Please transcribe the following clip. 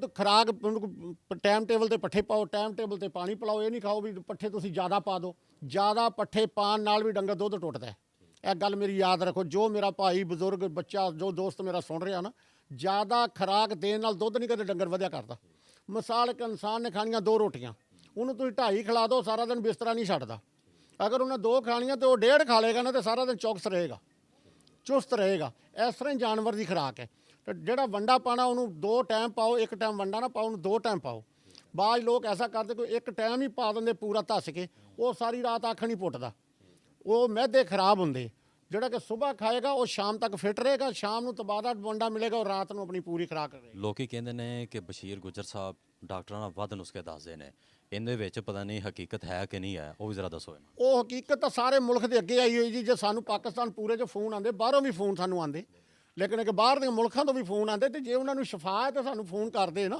ਖੁਰਾਕ time table ਤੇ ਪੱਠੇ ਪਾਓ, ਟਾਈਮ ਟੇਬਲ ਤੇ ਪਾਣੀ ਪਿਲਾਓ। ਇਹ ਨਹੀਂ ਖਾਓ ਵੀ ਪੱਠੇ ਤੁਸੀਂ ਜ਼ਿਆਦਾ ਪਾ ਦਿਓ। ਜ਼ਿਆਦਾ ਪੱਠੇ ਪਾਣ ਨਾਲ ਵੀ ਡੰਗਰ ਦੁੱਧ ਟੁੱਟਦਾ। ਇਹ ਗੱਲ ਮੇਰੀ ਯਾਦ ਰੱਖੋ। ਜੋ ਮੇਰਾ ਭਾਈ ਬਜ਼ੁਰਗ ਬੱਚਾ ਜੋ ਦੋਸਤ ਮੇਰਾ ਸੁਣ ਰਿਹਾ ਨਾ, ਜ਼ਿਆਦਾ ਖੁਰਾਕ ਦੇਣ ਨਾਲ ਦੁੱਧ ਨਹੀਂ ਕਦੇ ਡੰਗਰ ਵਧਿਆ ਕਰਦਾ। ਮਿਸਾਲ ਇੱਕ ਇਨਸਾਨ ਨੇ ਖਾਣੀਆਂ 2 ਰੋਟੀਆਂ, ਉਹਨੂੰ ਤੁਸੀਂ 2.5 ਖਿਲਾ ਦਿਓ, ਸਾਰਾ ਦਿਨ ਬਿਸਤਰਾ ਨਹੀਂ ਛੱਡਦਾ। ਅਗਰ ਉਹਨੇ 2 ਖਾਣੀਆਂ ਤਾਂ ਉਹ 1.5 ਖਾ ਲੇਗਾ ਨਾ, ਤਾਂ ਸਾਰਾ ਦਿਨ ਚੌਕਸ ਰਹੇਗਾ, ਚੁਸਤ ਰਹੇਗਾ। ਇਸ ਤਰ੍ਹਾਂ ਹੀ ਜਾਨਵਰ ਦੀ ਖੁਰਾਕ ਹੈ। ਤੇ ਜਿਹੜਾ ਵੰਡਾ ਪਾਣਾ ਉਹਨੂੰ 2 ਟਾਈਮ ਪਾਓ, 1 ਟਾਈਮ ਵੰਡਾ ਨਾ ਪਾਓ, ਉਹਨੂੰ 2 ਟਾਈਮ ਪਾਓ। ਬਾਅਦ ਲੋਕ ਐਸਾ ਕਰਦੇ ਕੋਈ 1 ਟਾਈਮ ਹੀ ਪਾ ਦਿੰਦੇ ਪੂਰਾ ਧੱਸ ਕੇ, ਉਹ ਸਾਰੀ ਰਾਤ ਅੱਖ ਨਹੀਂ ਪੁੱਟਦਾ, ਉਹ ਮਿਹਦੇ ਖਰਾਬ ਹੁੰਦੇ। ਜਿਹੜਾ ਕਿ ਸਵੇਰ ਖਾਏਗਾ ਉਹ ਸ਼ਾਮ ਤੱਕ ਫਿੱਟ ਰਹੇਗਾ, ਸ਼ਾਮ ਨੂੰ ਤਬਾਦਾ ਵੰਡਾ ਮਿਲੇਗਾ, ਉਹ ਰਾਤ ਨੂੰ ਆਪਣੀ ਪੂਰੀ ਖੁਰਾਕ ਕਰੇਗਾ। ਲੋਕੀ ਕਹਿੰਦੇ ਨੇ ਕਿ ਬਸ਼ੀਰ ਗੁੱਜਰ ਸਾਹਿਬ ਡਾਕਟਰਾਂ ਨਾਲ ਵੱਧ ਨੁਸਖੇ ਦੱਸਦੇ ਨੇ, ਇਹਦੇ ਵਿੱਚ ਪਤਾ ਨਹੀਂ ਹਕੀਕਤ ਹੈ ਕਿ ਨਹੀਂ ਹੈ, ਉਹ ਵੀ ਜ਼ਰਾ ਦੱਸੋ ਇਹਨੂੰ। ਉਹ ਹਕੀਕਤ ਤਾਂ ਸਾਰੇ ਮੁਲਕ ਦੇ ਅੱਗੇ ਆਈ ਹੋਈ ਜੀ। ਜੇ ਸਾਨੂੰ ਪਾਕਿਸਤਾਨ ਪੂਰੇ 'ਚ ਫੋਨ ਆਉਂਦੇ, ਬਾਹਰੋਂ ਵੀ ਫੋਨ ਸਾਨੂੰ ਆਉਂਦੇ, ਲੇਕਿਨ ਕਿ ਬਾਹਰ ਦੇ ਮੁਲਕਾਂ ਤੋਂ ਵੀ ਫੋਨ ਆਉਂਦੇ, ਤੇ ਜੇ ਉਹਨਾਂ ਨੂੰ ਸ਼ਿਫਾ ਹੈ ਤਾਂ ਸਾਨੂੰ ਫੋਨ ਕਰਦੇ ਨਾ।